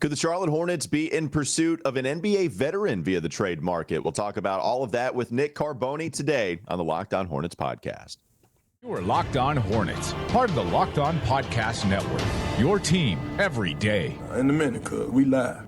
Could the Charlotte Hornets be in pursuit of an NBA veteran via the trade market? We'll talk about all of that with Nick Carboni today on the Locked On Hornets podcast. You are Locked On Hornets, part of the Locked On Podcast Network. Your team every day. In a minute, cuz we live.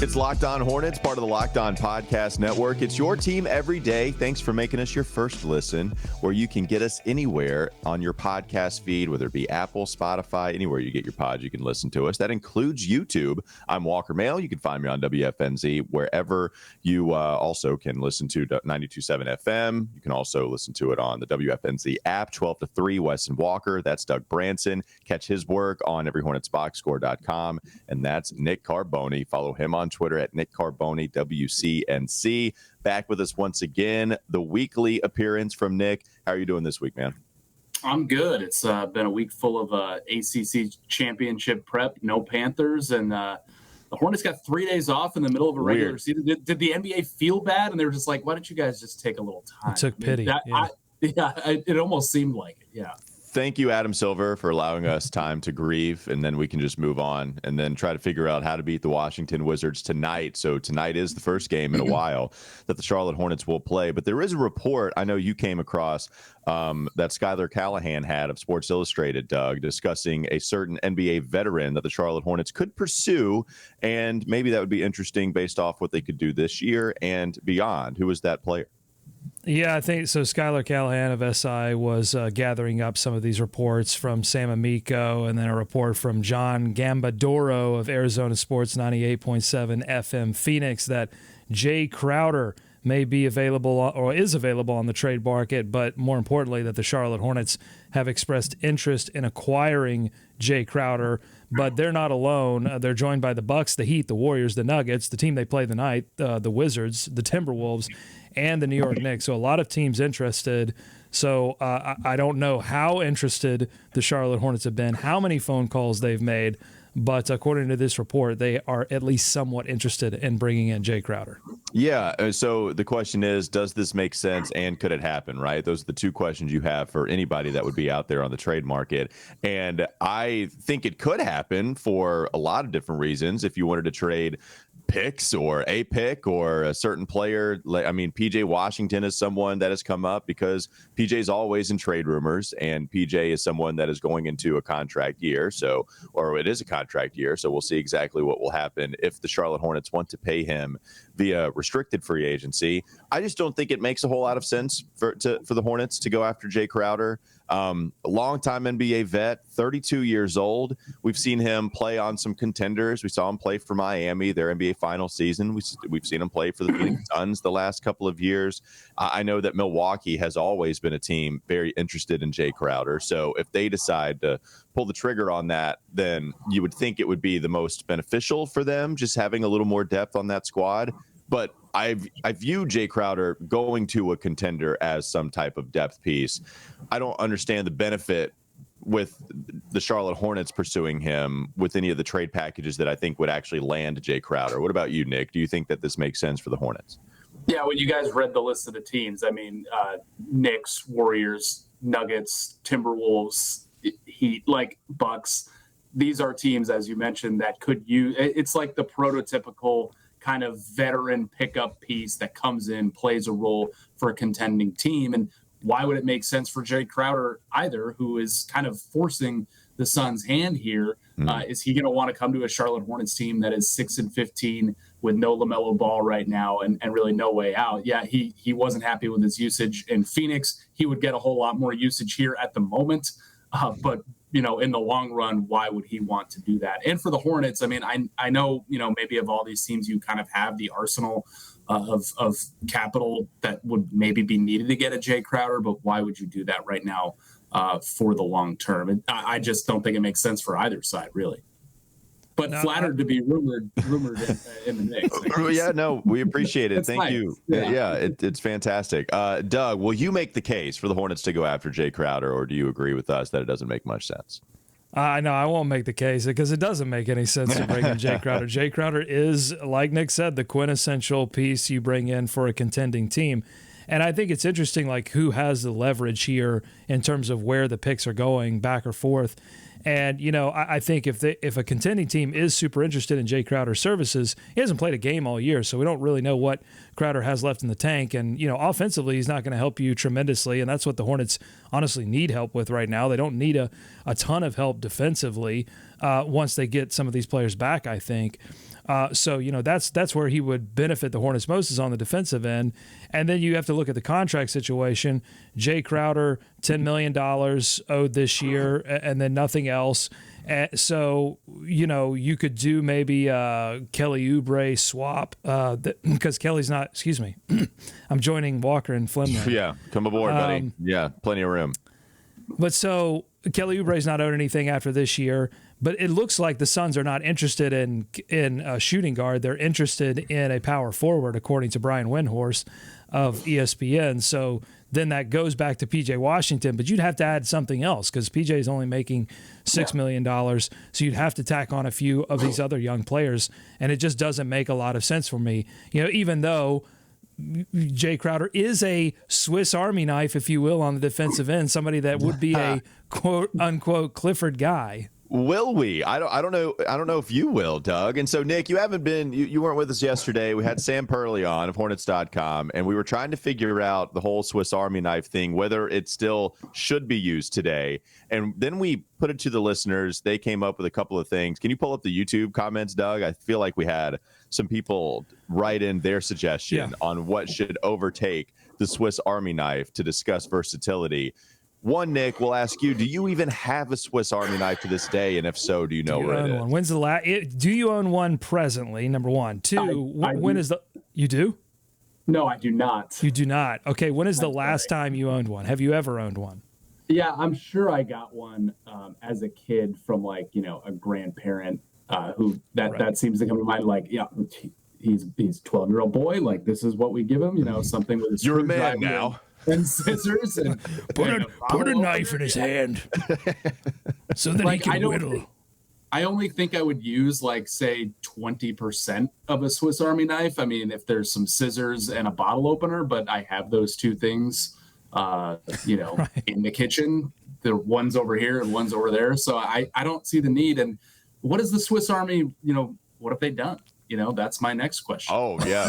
It's Locked On Hornets, part of the Locked On Podcast Network. It's your team every day. Thanks for making us your first listen, where you can get us anywhere on your podcast feed, whether it be Apple, Spotify, anywhere you get your pods, you can listen to us. That includes YouTube. I'm Walker Mail. You can find me on WFNZ, wherever you also can listen to 92.7 FM. You can also listen to it on the WFNZ app, 12 to 3, Weston Walker. That's Doug Branson. Catch his work on everyhornetsboxscore.com. And that's Nick Carboni. Follow him on Twitter at Nick Carboni, WCNC. Back with us once again, the weekly appearance from Nick. How are you doing this week, man? I'm good. It's been a week full of ACC championship prep, no Panthers, and the Hornets got 3 days off in the middle of a regular season. Did the NBA feel bad? And they were just like, why don't you guys just take a little time? It took pity. It almost seemed like it, yeah. Thank you, Adam Silver, for allowing us time to grieve, and then we can just move on and then try to figure out how to beat the Washington Wizards tonight. So tonight is the first game in a while that the Charlotte Hornets will play. But there is a report I know you came across that Skylar Callahan had of Sports Illustrated, Doug, discussing a certain NBA veteran that the Charlotte Hornets could pursue, and maybe that would be interesting based off what they could do this year and beyond. Who is that player? Yeah, I think so. Skylar Callahan of SI was gathering up some of these reports from Sam Amico, and then a report from John Gambadoro of Arizona Sports 98.7 FM Phoenix that Jae Crowder may be available or is available on the trade market, but more importantly that the Charlotte Hornets have expressed interest in acquiring Jae Crowder, but they're not alone. They're joined by the Bucks, the Heat, the Warriors, the Nuggets, the team they play tonight, the Wizards, the Timberwolves, and the New York Knicks. So a lot of teams interested. So I don't know how interested the Charlotte Hornets have been, how many phone calls they've made, but according to this report, they are at least somewhat interested in bringing in Jae Crowder. Yeah, so the question is, does this make sense and could it happen, right? Those are the two questions you have for anybody that would be out there on the trade market. And I think it could happen for a lot of different reasons. If you wanted to trade picks or a pick or a certain player, I mean, PJ Washington is someone that has come up because PJ is always in trade rumors, and PJ is someone that is going into a contract year, or it is a contract year, so we'll see exactly what will happen if the Charlotte Hornets want to pay him via restricted free agency. I just don't think it makes a whole lot of sense for the Hornets to go after Jae Crowder. A longtime NBA vet, 32 years old. We've seen him play on some contenders. We saw him play for Miami, their NBA final season. We've seen him play for the Phoenix Suns the last couple of years. I know that Milwaukee has always been a team very interested in Jae Crowder. So if they decide to pull the trigger on that, then you would think it would be the most beneficial for them, just having a little more depth on that squad. But I view Jae Crowder going to a contender as some type of depth piece. I don't understand the benefit with the Charlotte Hornets pursuing him with any of the trade packages that I think would actually land Jae Crowder. What about you, Nick? Do you think that this makes sense for the Hornets? Yeah, when you guys read the list of the teams, I mean, Knicks, Warriors, Nuggets, Timberwolves, Heat, like Bucks, these are teams, as you mentioned, that could use – it's like the prototypical – kind of veteran pickup piece that comes in, plays a role for a contending team. And why would it make sense for Jae Crowder either, who is kind of forcing the Suns' hand here? Is he going to want to come to a Charlotte Hornets team that is 6-15 with no LaMelo Ball right now and really no way out? Yeah, he wasn't happy with his usage in Phoenix. He would get a whole lot more usage here at the moment. But in the long run, why would he want to do that? And for the Hornets, I mean, I know, maybe of all these teams, you kind of have the arsenal of capital that would maybe be needed to get a Jae Crowder, but why would you do that right now for the long term? And I just don't think it makes sense for either side, really. But flattered to be rumored in the mix. Yeah, no, we appreciate it. Thank nice. You. Yeah, it's fantastic. Doug, will you make the case for the Hornets to go after Jae Crowder, or do you agree with us that it doesn't make much sense? No, I won't make the case because it doesn't make any sense to bring in Jae Crowder. Jae Crowder is, like Nick said, the quintessential piece you bring in for a contending team. And I think it's interesting, like, who has the leverage here in terms of where the picks are going back or forth. And, you know, I think if a contending team is super interested in Jae Crowder's services, he hasn't played a game all year, so we don't really know what Crowder has left in the tank. And, you know, offensively, he's not going to help you tremendously, and that's what the Hornets honestly need help with right now. They don't need a ton of help defensively once they get some of these players back, I think. So, you know, that's where he would benefit the Hornets most, is on the defensive end. And then you have to look at the contract situation. Jae Crowder, $10 million owed this year, and then nothing else. So, you know, you could do maybe Kelly Oubre swap because Kelly's not, excuse me, I'm joining Walker and Flynn there. Yeah, come aboard, buddy. Yeah, plenty of room. But so Kelly Oubre's not owed anything after this year. But it looks like the Suns are not interested in a shooting guard. They're interested in a power forward, according to Brian Windhorst of ESPN. So then that goes back to P.J. Washington. But you'd have to add something else because P.J. is only making $6 million. So you'd have to tack on a few of these other young players. And it just doesn't make a lot of sense for me. You know, even though Jae Crowder is a Swiss Army knife, if you will, on the defensive end, somebody that would be a quote-unquote Clifford guy. Will we? I don't know. I don't know if you will, Doug. And so, Nick, you haven't been. You weren't with us yesterday. We had Sam Purley on of Hornets.com, and we were trying to figure out the whole Swiss Army knife thing, whether it still should be used today. And then we put it to the listeners. They came up with a couple of things. Can you pull up the YouTube comments, Doug? I feel like we had some people write in their suggestion on what should overtake the Swiss Army knife to discuss versatility. One, Nick, we'll ask you, do you even have a Swiss Army knife to this day? And if so, do you know where it is? When's the last? Do you own one presently? Number one. Two, when is the... You do? No, I do not. You do not. Okay, when is the last time you owned one? Have you ever owned one? Yeah, I'm sure I got one as a kid from, like, you know, a grandparent who that seems to come to mind. Like, yeah, he's 12-year-old boy. Like, this is what we give him, you know, something with a You're a man now. And scissors and put a knife in his hand so that like, he can whittle. I only think I would use, like, say 20% of a Swiss Army knife. I mean, if there's some scissors and a bottle opener, but I have those two things, you know, in the kitchen. The one's over here and one's over there. So I don't see the need. And what is the Swiss Army, you know, what have they done? You know, that's my next question. Oh, yeah.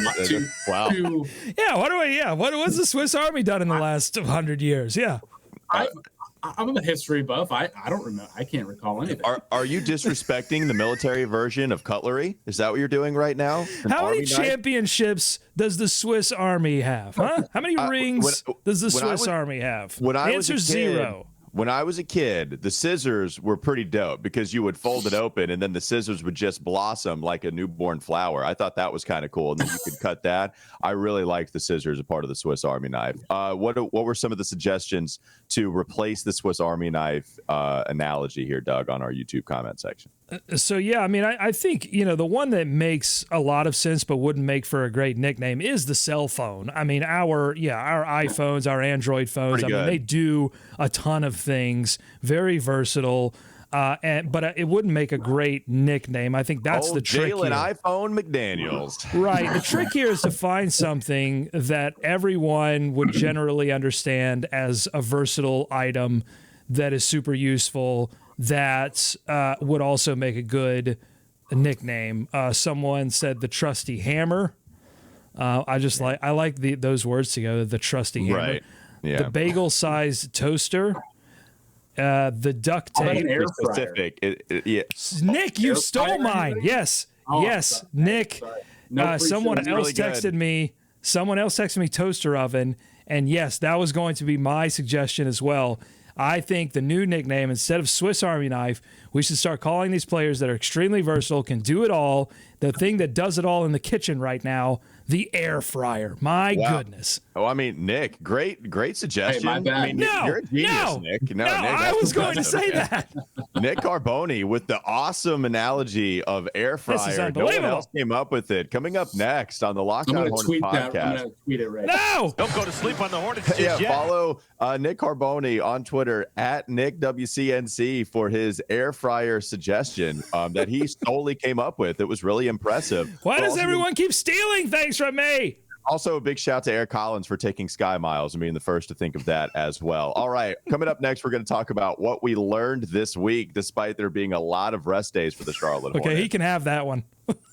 Wow. What's the Swiss Army done in the last 100 years? Yeah. I'm a history buff. I don't remember. I can't recall anything. Are you disrespecting the military version of cutlery? Is that what you're doing right now? How many championships does the Swiss Army have? Huh? How many rings does the Swiss Army have? Answer zero. When I was a kid, the scissors were pretty dope because you would fold it open and then the scissors would just blossom like a newborn flower. I thought that was kind of cool. And then you could cut that. I really liked the scissors as part of the Swiss Army knife. What were some of the suggestions to replace the Swiss Army knife analogy here, Doug, on our YouTube comment section? So, yeah, I mean, I think, you know, the one that makes a lot of sense but wouldn't make for a great nickname is the cell phone. I mean, our iPhones, our Android phones, they do a ton of things, very versatile, but it wouldn't make a great nickname. I think that's the trick Jalen here. iPhone McDaniels. Right. The trick here is to find something that everyone would generally understand as a versatile item that is super useful, that would also make a good nickname. Someone said the trusty hammer. I like those words together, the trusty hammer. Right. Yeah. The bagel-sized toaster. The duct tape. Specific. Nick, you stole mine. Yes. Yes, Nick. Someone else texted me. Someone else texted me toaster oven, and yes, that was going to be my suggestion as well. I think the new nickname, instead of Swiss Army knife, we should start calling these players that are extremely versatile, can do it all. The thing that does it all in the kitchen right now, the air fryer. My goodness. Oh, I mean, Nick, great suggestion. Hey, my bad. I mean, you're a genius, Nick. No, Nick, I was going to say that. Nick Carboni with the awesome analogy of air fryer. This is No unbelievable. one else came up with it. Coming up next on the Locked On Hornets podcast. I'm going to tweet it right now. Don't go to sleep on the Hornets just yet. Follow Nick Carboni on Twitter at NickWCNC for his air fryer suggestion that he solely came up with. It was really impressive. Why does everyone keep stealing things from me? Also, a big shout to Eric Collins for taking Sky Miles and being the first to think of that as well. All right, coming up next, we're going to talk about what we learned this week, despite there being a lot of rest days for the Charlotte Hornets. Okay, he can have that one.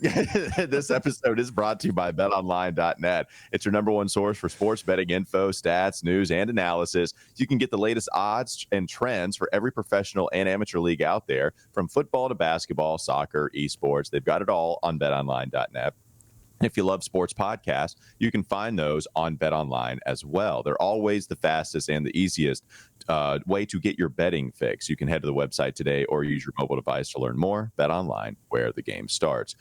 This episode is brought to you by BetOnline.net. It's your number one source for sports betting info, stats, news, and analysis. You can get the latest odds and trends for every professional and amateur league out there, from football to basketball, soccer, esports. They've got it all on BetOnline.net. If you love sports podcasts, you can find those on BetOnline as well. They're always the fastest and the easiest way to get your betting fix. You can head to the website today or use your mobile device to learn more. BetOnline, where the game starts.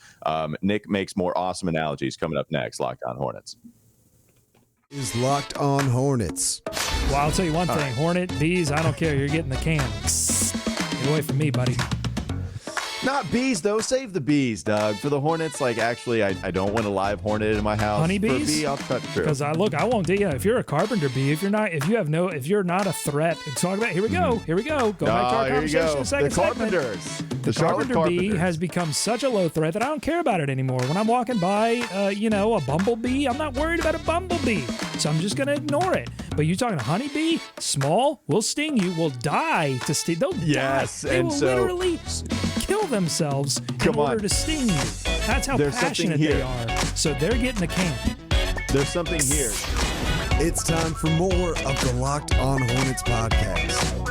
Nick makes more awesome analogies coming up next. Locked On Hornets. Is Locked On Hornets. Well, I'll tell you one thing. Hornet, bees, I don't care. You're getting the can. Get away from me, buddy. Not bees, though. Save the bees, Doug. For the Hornets, actually, I don't want a live hornet in my house. Honeybees? For a bee, I'll cut through. Because I won't do you. If you're a carpenter bee, if you're not a threat, talk about, here we go. Go back to our conversation in a second. The Carpenters. The carpenter bee has become such a low threat that I don't care about it anymore. When I'm walking by, a bumblebee, I'm not worried about a bumblebee. So I'm just going to ignore it. But you talking a honeybee, small, will sting you, will die to sting. They'll die. They will literally kill themselves in order to sting you. That's how passionate they are. So they're getting the can. There's something here. It's time for more of the Locked On Hornets podcast.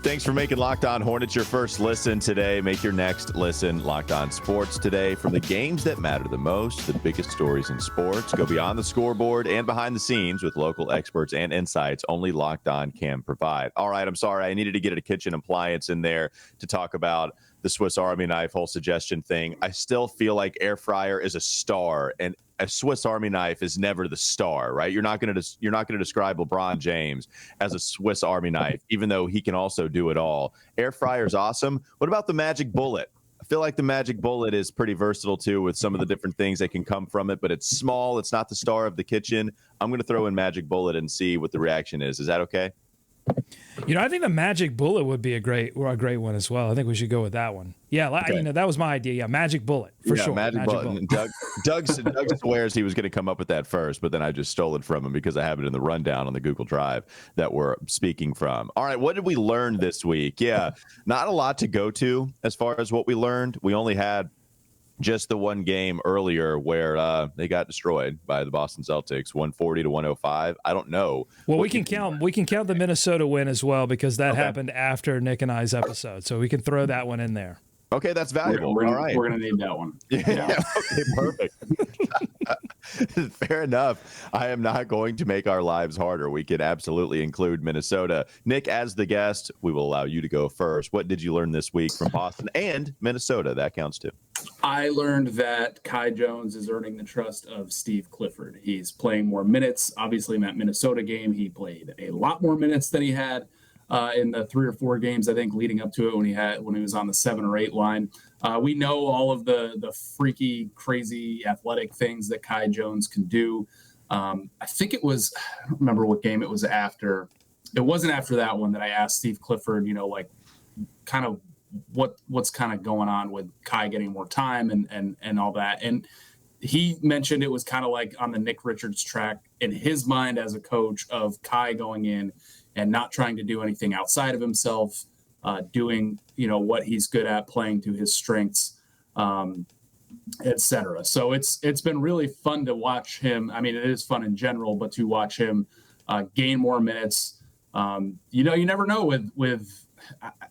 Thanks for making Locked On Hornets your first listen today. Make your next listen Locked On Sports today. From the games that matter the most, the biggest stories in sports, go beyond the scoreboard and behind the scenes with local experts and insights only Locked On can provide. All right, I'm sorry. I needed to get a kitchen appliance in there to talk about the Swiss Army knife whole suggestion thing. I still feel like air fryer is a star, and a Swiss Army knife is never the star, right? You're not going to describe LeBron James as a Swiss Army knife, even though he can also do it all. Air fryer is awesome. What about the Magic Bullet? I feel like the Magic Bullet is pretty versatile too, with some of the different things that can come from it, but it's small. It's not the star of the kitchen. I'm going to throw in Magic Bullet and see what the reaction is. Is that okay? I think the Magic Bullet would be a great one as well. I think we should go with that one. Yeah, okay. That was my idea. Yeah, Magic Bullet for sure. Magic Bullet. Doug swears he was going to come up with that first, but then I just stole it from him because I have it in the rundown on the Google Drive that we're speaking from. All right, what did we learn this week? Yeah, not a lot to go to as far as what we learned. We only had just the one game earlier where they got destroyed by the Boston Celtics, 140-105. I don't know. Well, we can count the Minnesota win as well, because that happened after Nick and I's episode. So we can throw that one in there. Okay, that's valuable. All right. We're going to need that one. Yeah. Okay, perfect. Fair enough. I am not going to make our lives harder. We could absolutely include Minnesota. Nick, as the guest, we will allow you to go first. What did you learn this week from Boston and Minnesota? That counts too. I learned that Kai Jones is earning the trust of Steve Clifford. He's playing more minutes. Obviously, in that Minnesota game, he played a lot more minutes than he had in the 3 or 4 games, I think, leading up to it when he was on the 7 or 8 line. We know all of the freaky, crazy athletic things that Kai Jones can do. I think I don't remember what game it was after. It wasn't after that one that I asked Steve Clifford, kind of what's kind of going on with Kai getting more time and all that. And he mentioned it was kind of like on the Nick Richards track in his mind as a coach of Kai going in and not trying to do anything outside of himself, doing, what he's good at, playing to his strengths, et cetera. So it's been really fun to watch him. I mean, it is fun in general, but to watch him gain more minutes. You never know with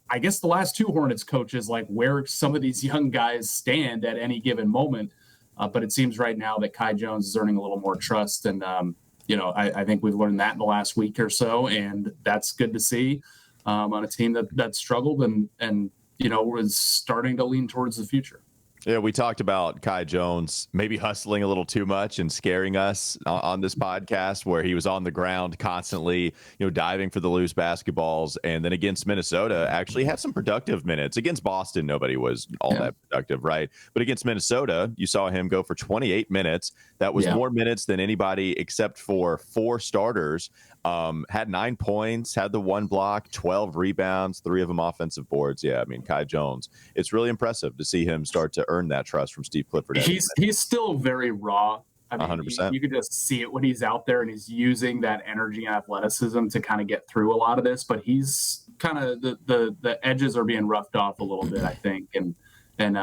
I guess the last 2 Hornets coaches, like where some of these young guys stand at any given moment. But it seems right now that Kai Jones is earning a little more trust. And, I think we've learned that in the last week or so. And that's good to see on a team that struggled and was starting to lean towards the future. Yeah, we talked about Kai Jones maybe hustling a little too much and scaring us on this podcast, where he was on the ground constantly, diving for the loose basketballs. And then against Minnesota, actually had some productive minutes. Against Boston, nobody was all that productive, right? But against Minnesota, you saw him go for 28 minutes. That was more minutes than anybody except for 4 starters. Had 9 points, had the 1 block, 12 rebounds, 3 of them offensive boards. Yeah, I mean, Kai Jones, it's really impressive to see him start to earn that trust from Steve Clifford. He's still very raw. I mean, 100%. You can just see it when he's out there and he's using that energy and athleticism to kind of get through a lot of this. But he's kind of the edges are being roughed off a little bit, I think. And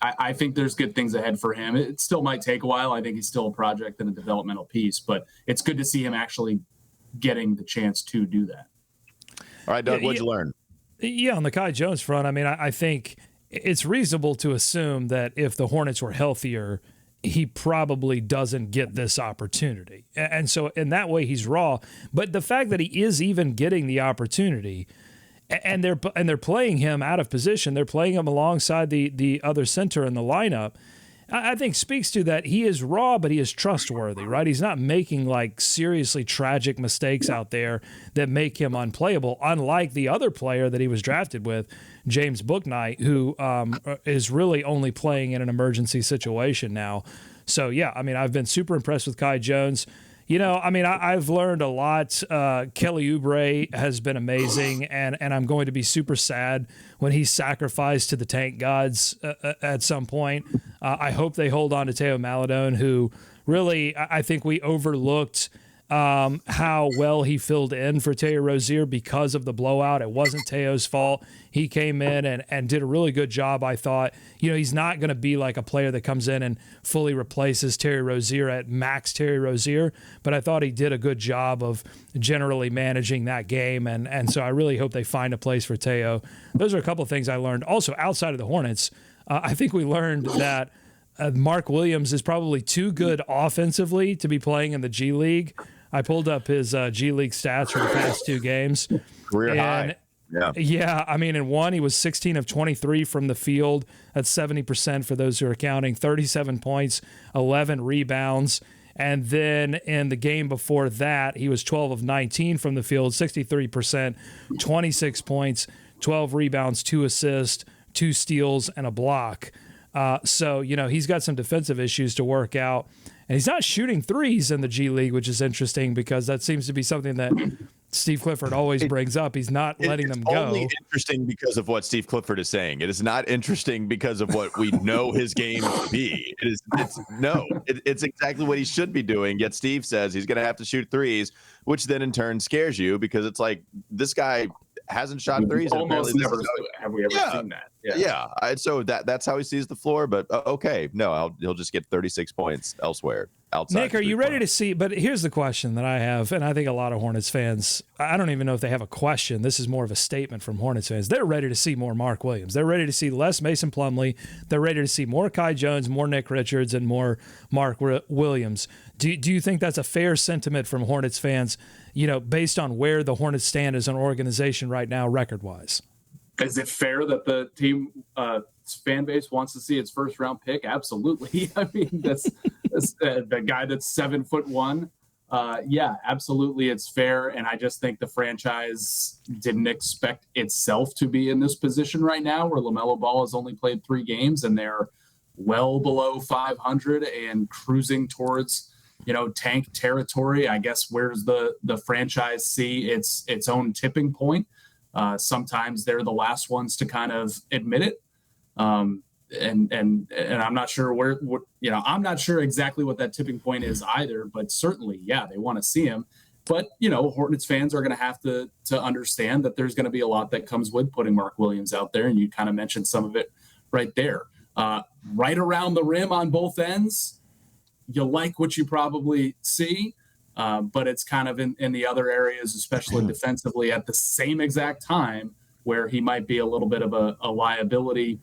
I think there's good things ahead for him. It still might take a while. I think he's still a project and a developmental piece, but it's good to see him actually getting the chance to do that. All right, Doug, what'd you learn? Yeah, on the Kai Jones front, I mean, I think it's reasonable to assume that if the Hornets were healthier, he probably doesn't get this opportunity. And so in that way, he's raw. But the fact that he is even getting the opportunity, and they're playing him out of position, they're playing him alongside the other center in the lineup, I think speaks to that he is raw, but he is trustworthy, right? He's not making like seriously tragic mistakes out there that make him unplayable, unlike the other player that he was drafted with, James Bouknight, who is really only playing in an emergency situation now. So, yeah, I mean, I've been super impressed with Kai Jones. I mean, I've learned a lot. Kelly Oubre has been amazing, and I'm going to be super sad when he's sacrificed to the tank gods at some point. I hope they hold on to Teo Maledon, who really, I think we overlooked how well he filled in for Teo Rozier because of the blowout. It wasn't Teo's fault. He came in and did a really good job, I thought. He's not going to be like a player that comes in and fully replaces Terry Rozier at max Terry Rozier, but I thought he did a good job of generally managing that game, and so I really hope they find a place for Teo. Those are a couple of things I learned. Also, outside of the Hornets, I think we learned that Mark Williams is probably too good offensively to be playing in the G League. I pulled up his G League stats for the past 2 games. Career high. Yeah, I mean, in one, he was 16 of 23 from the field. That's 70% for those who are counting. 37 points, 11 rebounds. And then in the game before that, he was 12 of 19 from the field, 63%, 26 points, 12 rebounds, 2 assists, 2 steals, and a block. So, he's got some defensive issues to work out. And he's not shooting threes in the G League, which is interesting because that seems to be something that Steve Clifford always brings up. He's not letting them go. It's only interesting because of what Steve Clifford is saying. It is not interesting because of what we know his game to be. It's exactly what he should be doing. Yet Steve says he's going to have to shoot threes, which then in turn scares you because it's like this guy hasn't shot threes. Almost never have we ever seen that. Yeah. So that's how he sees the floor. But okay, no, he'll just get 36 points elsewhere. Outside Nick, are you ready to see? But here's the question that I have, and I think a lot of Hornets fans, I don't even know if they have a question. This is more of a statement from Hornets fans. They're ready to see more Mark Williams. They're ready to see less Mason Plumlee. They're ready to see more Kai Jones, more Nick Richards, and more Mark Williams. Do you think that's a fair sentiment from Hornets fans, based on where the Hornets stand as an organization right now, record-wise? Is it fair that the team fan base wants to see its first round pick? Absolutely. I mean, that's the guy that's 7'1". Yeah, absolutely. It's fair. And I just think the franchise didn't expect itself to be in this position right now where LaMelo Ball has only played 3 games and they're well below 500 and cruising towards, tank territory. I guess where's the franchise see its own tipping point? Sometimes they're the last ones to kind of admit it. And I'm not sure I'm not sure exactly what that tipping point is either, but certainly, yeah, they want to see him. But, Hornets fans are going to have to understand that there's going to be a lot that comes with putting Mark Williams out there. And you kind of mentioned some of it right there. Right around the rim on both ends, you like what you probably see. But it's kind of in the other areas, especially defensively, at the same exact time where he might be a little bit of a liability.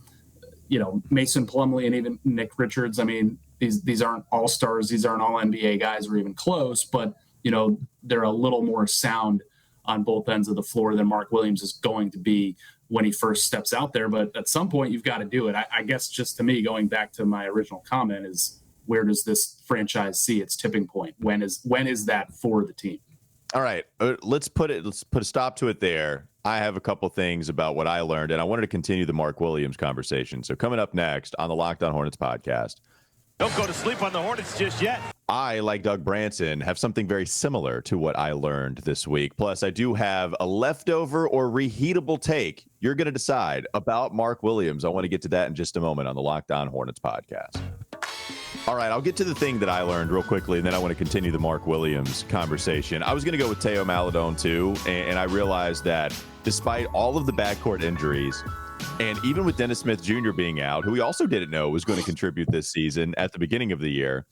Mason Plumlee and even Nick Richards. I mean, these aren't all-stars. These aren't all NBA guys or even close, but, they're a little more sound on both ends of the floor than Mark Williams is going to be when he first steps out there, but at some point you've got to do it. I guess just to me, going back to my original comment, is where does this franchise see its tipping point? When is that for the team? All right, let's put a stop to it there. I have a couple things about what I learned, and I wanted to continue the Mark Williams conversation. So coming up next on the Locked On Hornets podcast. Don't go to sleep on the Hornets just yet. I, like Doug Branson, have something very similar to what I learned this week. Plus, I do have a leftover or reheatable take. You're going to decide about Mark Williams. I want to get to that in just a moment on the Locked On Hornets podcast. All right, I'll get to the thing that I learned real quickly, and then I want to continue the Mark Williams conversation. I was going to go with Teo Maledon, too, and I realized that despite all of the backcourt injuries, and even with Dennis Smith Jr. being out, who we also didn't know was going to contribute this season at the beginning of the year,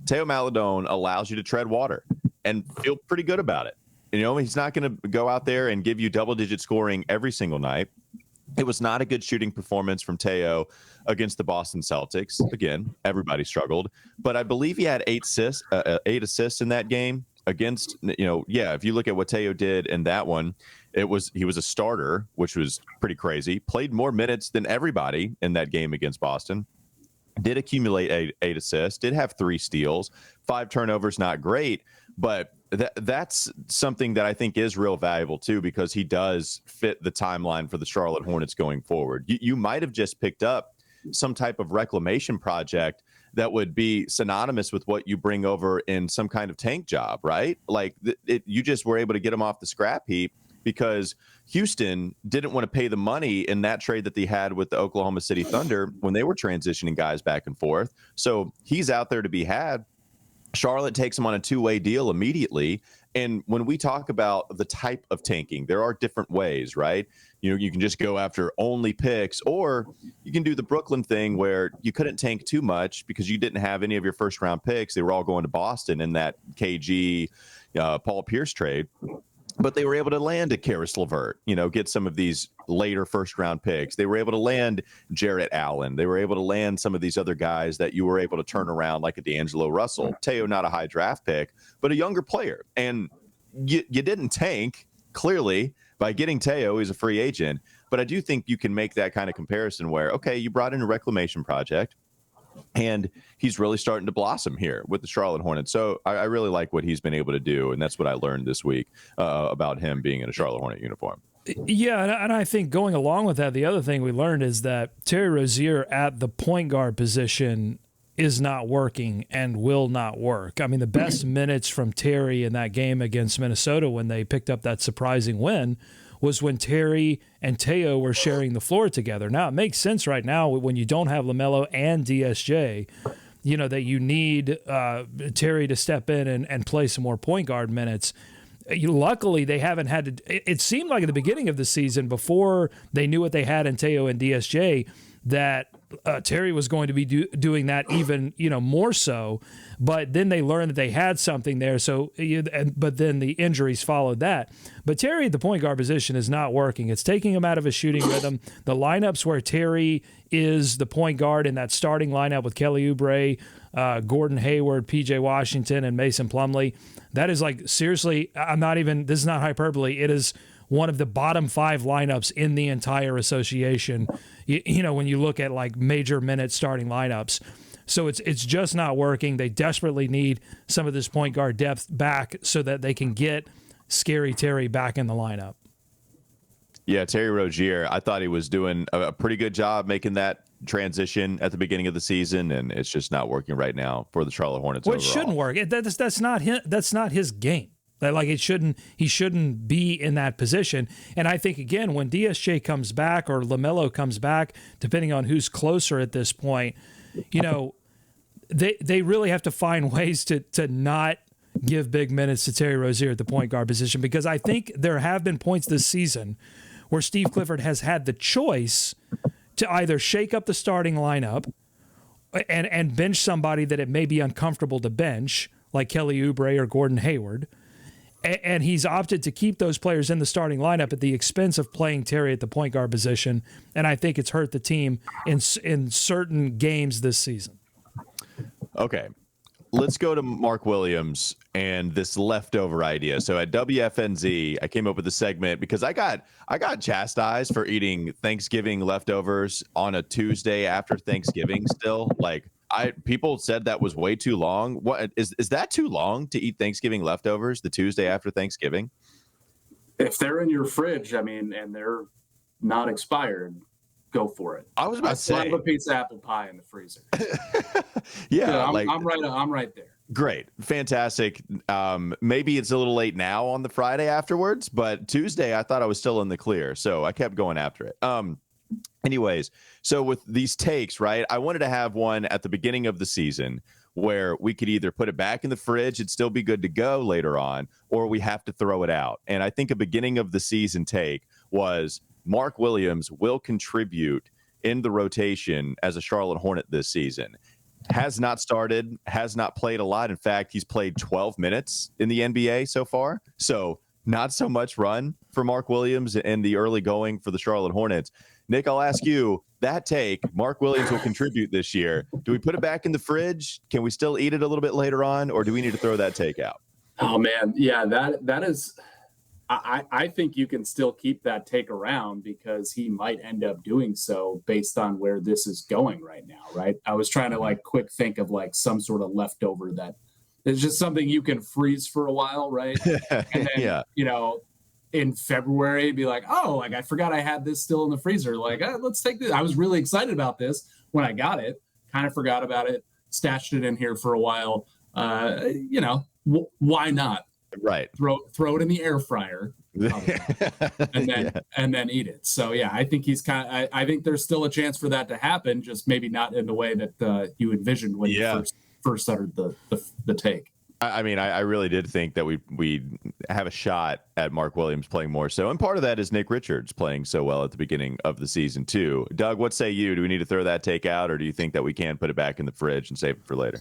Teo Maledon allows you to tread water and feel pretty good about it. You know, he's not going to go out there and give you double-digit scoring every single night. It was not a good shooting performance from Teo against the Boston Celtics. Again, everybody struggled, but I believe he had 8 assists in that game against, if you look at what Teo did in that one, he was a starter, which was pretty crazy, played more minutes than everybody in that game against Boston, did accumulate 8 assists, did have 3 steals, 5 turnovers, not great, but that's something that I think is real valuable too, because he does fit the timeline for the Charlotte Hornets going forward. You might have just picked up some type of reclamation project that would be synonymous with what you bring over in some kind of tank job, right? Like you just were able to get him off the scrap heap because Houston didn't want to pay the money in that trade that they had with the Oklahoma City Thunder when they were transitioning guys back and forth. So he's out there to be had. Charlotte takes him on a 2-way deal immediately. And when we talk about the type of tanking, there are different ways, right? You can just go after only picks, or you can do the Brooklyn thing where you couldn't tank too much because you didn't have any of your first round picks. They were all going to Boston in that KG Paul Pierce trade. But they were able to land a Karis LeVert, get some of these later first-round picks. They were able to land Jarrett Allen. They were able to land some of these other guys that you were able to turn around, like a D'Angelo Russell. Teo, not a high draft pick, but a younger player. And you didn't tank, clearly, by getting Teo. He's a free agent. But I do think you can make that kind of comparison where, okay, you brought in a reclamation project, and he's really starting to blossom here with the Charlotte Hornets. So I really like what he's been able to do, and that's what I learned this week about him being in a Charlotte Hornet uniform. Yeah, and I think going along with that, the other thing we learned is that Terry Rozier at the point guard position is not working and will not work. I mean, the best minutes from Terry in that game against Minnesota when they picked up that surprising win was when Terry and Teo were sharing the floor together. Now, it makes sense right now when you don't have LaMelo and DSJ, that you need Terry to step in and play some more point guard minutes. Luckily, they haven't had to. It seemed like at the beginning of the season, before they knew what they had in Teo and DSJ, that Terry was going to be doing that even more so. But then they learned that they had something there. So, but then the injuries followed that. But Terry at the point guard position is not working. It's taking him out of his shooting rhythm. The lineups where Terry is the point guard in that starting lineup with Kelly Oubre, Gordon Hayward, PJ Washington, and Mason Plumlee, that is like, seriously, this is not hyperbole. It is one of the bottom 5 lineups in the entire association, when you look at like major minute starting lineups. So it's just not working. They desperately need some of this point guard depth back so that they can get Scary Terry back in the lineup. Yeah, Terry Rozier, I thought he was doing a pretty good job making that transition at the beginning of the season, and it's just not working right now for the Charlotte Hornets. Well, overall. It shouldn't work. That's not his game. Like he shouldn't be in that position. And I think, again, when DSJ comes back or LaMelo comes back, depending on who's closer at this point, they really have to find ways to not give big minutes to Terry Rozier at the point guard position, because I think there have been points this season where Steve Clifford has had the choice to either shake up the starting lineup and bench somebody that it may be uncomfortable to bench, like Kelly Oubre or Gordon Hayward, and he's opted to keep those players in the starting lineup at the expense of playing Terry at the point guard position, and I think it's hurt the team in certain games this season. Okay. let's go to Mark Williams and this leftover idea. So at WFNZ, I came up with a segment because I got chastised for eating Thanksgiving leftovers on a Tuesday after Thanksgiving. Still, like people said that was way too long. What is that too long to eat Thanksgiving leftovers the Tuesday after Thanksgiving? If they're in your fridge, I mean, and they're not expired, go for it. I was about to say, I have a piece of apple pie in the freezer. I'm right there. Great, fantastic. Maybe it's a little late now on the Friday afterwards, but Tuesday I thought I was still in the clear, so I kept going after it. Anyways, so with these takes, right? I wanted to have one at the beginning of the season where we could either put it back in the fridge, it'd still be good to go later on, or we have to throw it out. And I think a beginning of the season take was Mark Williams will contribute in the rotation as a Charlotte Hornet this season. Has not started, has not played a lot. In fact, he's played 12 minutes in the NBA so far. So not so much run for Mark Williams in the early going for the Charlotte Hornets. Nick, I'll ask you, that take, Mark Williams will contribute this year. Do we put it back in the fridge? Can we still eat it a little bit later on, or do we need to throw that take out? Oh, man. Yeah, that is – I think you can still keep that take around because he might end up doing so based on where this is going right now, right? I was trying to, quick think of, some sort of leftover that is just something you can freeze for a while, right? And then, in February, be like, I forgot I had this still in the freezer. Let's take this. I was really excited about this when I got it, kind of forgot about it, stashed it in here for a while. Why not? Right. Throw it in the air fryer and then eat it. So, yeah, I think I think there's still a chance for that to happen, just maybe not in the way that you envisioned when you first uttered the take. I mean, I really did think that we have a shot at Mark Williams playing more so. And part of that is Nick Richards playing so well at the beginning of the season, too. Doug, what say you? Do we need to throw that take out, or do you think that we can put it back in the fridge and save it for later?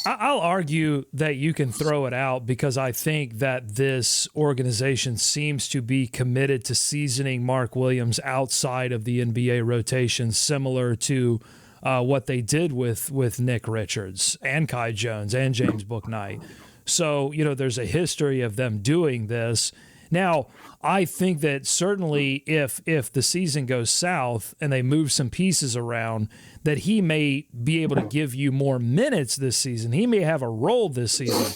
I'll argue that you can throw it out because I think that this organization seems to be committed to seasoning Mark Williams outside of the NBA rotation, similar to what they did with Nick Richards and Kai Jones and James Bouknight. So, there's a history of them doing this. Now, I think that certainly if the season goes south and they move some pieces around, that he may be able to give you more minutes this season. He may have a role this season,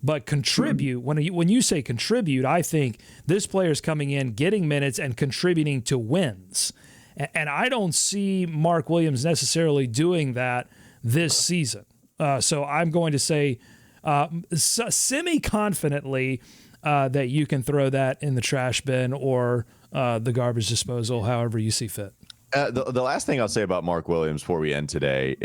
but contribute. When you say contribute, I think this player's coming in, getting minutes, and contributing to wins. And I don't see Mark Williams necessarily doing that this season. So I'm going to say semi-confidently that you can throw that in the trash bin or the garbage disposal, however you see fit. The last thing I'll say about Mark Williams before we end today,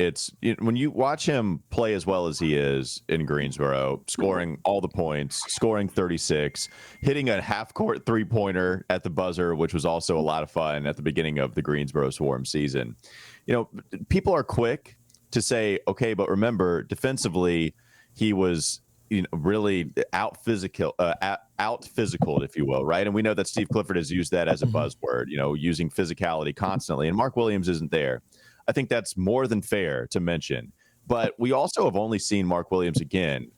when you watch him play as well as he is in Greensboro, scoring all the points, scoring 36, hitting a half-court three-pointer at the buzzer, which was also a lot of fun at the beginning of the Greensboro Swarm season. People are quick to say, okay, but remember, defensively, he was really out physical, if you will, right? And we know that Steve Clifford has used that as a buzzword, using physicality constantly. And Mark Williams isn't there. I think that's more than fair to mention. But we also have only seen Mark Williams again.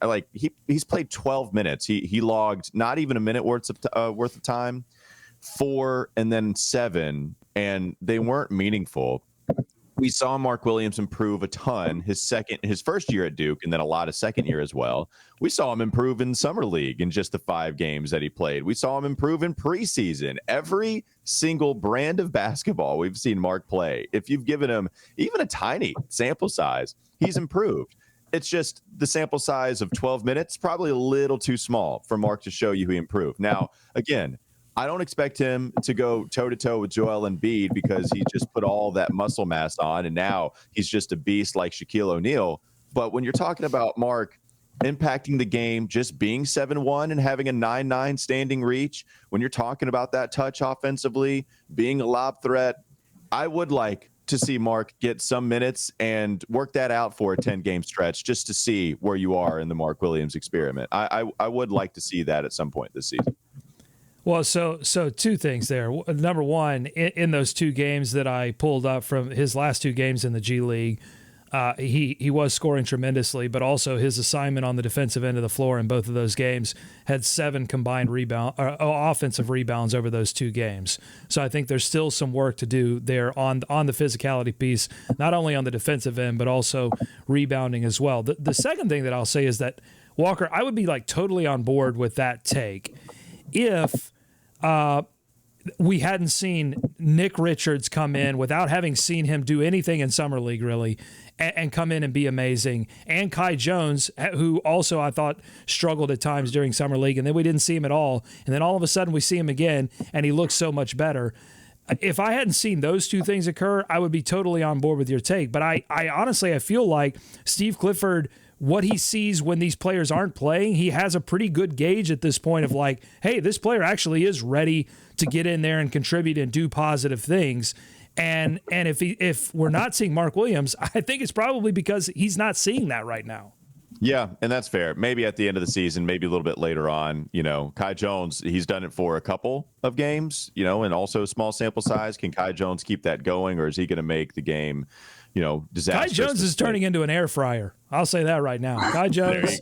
He's played 12 minutes. He logged not even a minute worth of time, 4 and then 7, and they weren't meaningful. We saw Mark Williams improve a ton his first year at Duke, and then a lot of second year as well. We saw him improve in Summer League in just the 5 games that he played. We saw him improve in preseason. Every single brand of basketball we've seen Mark play, if you've given him even a tiny sample size, he's improved. It's just the sample size of 12 minutes, probably a little too small for Mark to show you he improved. Now, again, I don't expect him to go toe-to-toe with Joel Embiid because he just put all that muscle mass on, and now he's just a beast like Shaquille O'Neal. But when you're talking about Mark impacting the game, just being 7'1" and having a 9'9" standing reach, when you're talking about that touch offensively, being a lob threat, I would like to see Mark get some minutes and work that out for a 10-game stretch just to see where you are in the Mark Williams experiment. I would like to see that at some point this season. Well, so 2 things there. Number one, in those 2 games that I pulled up from his last 2 games in the G League, he was scoring tremendously, but also his assignment on the defensive end of the floor in both of those games had 7 combined offensive rebounds over those 2 games. So I think there's still some work to do there on the physicality piece, not only on the defensive end, but also rebounding as well. The second thing that I'll say is that, Walker, I would be like totally on board with that take if we hadn't seen Nick Richards come in without having seen him do anything in Summer League, really, and come in and be amazing. And Kai Jones, who also I thought struggled at times during Summer League, and then we didn't see him at all. And then all of a sudden we see him again, and he looks so much better. If I hadn't seen those 2 things occur, I would be totally on board with your take. But I honestly, I feel like Steve Clifford, what he sees when these players aren't playing, he has a pretty good gauge at this point of like, hey, this player actually is ready to get in there and contribute and do positive things. And if we're not seeing Mark Williams, I think it's probably because he's not seeing that right now. Yeah, and that's fair. Maybe at the end of the season, maybe a little bit later on, Kai Jones, he's done it for a couple of games, and also a small sample size. Can Kai Jones keep that going, or is he going to make the game, disastrous? Kai Jones is turning into an air fryer. I'll say that right now. Kai Jones,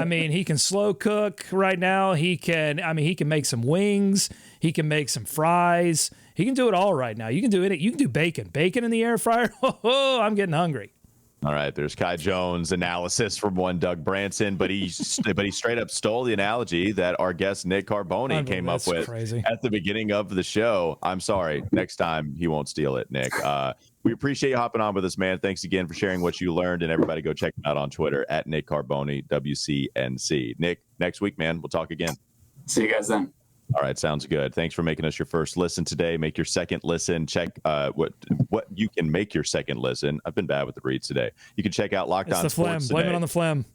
he can slow cook right now. He can make some wings. He can make some fries. He can do it all right now. You can do it. You can do bacon in the air fryer. Oh, I'm getting hungry. All right, there's Kai Jones analysis from one Doug Branson, but he straight up stole the analogy that our guest Nick Carboni came up with at the beginning of the show. I'm sorry. Next time he won't steal it, Nick. We appreciate you hopping on with us, man. Thanks again for sharing what you learned, and everybody go check him out on Twitter at Nick Carboni, WCNC. Nick, next week, man, we'll talk again. See you guys then. All right, sounds good. Thanks for making us your first listen today. Make your second listen. Check what you can make your second listen. I've been bad with the reads today. You can check out Locked On Sports today. Blame it on the phlegm.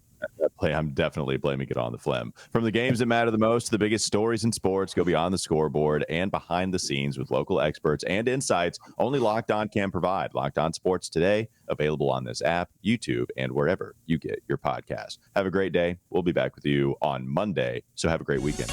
I'm definitely blaming it on the phlegm. From the games that matter the most, the biggest stories in sports, go beyond the scoreboard and behind the scenes with local experts and insights only Locked On can provide. Locked On Sports today, available on this app, YouTube, and wherever you get your podcast. Have a great day. We'll be back with you on Monday, so have a great weekend.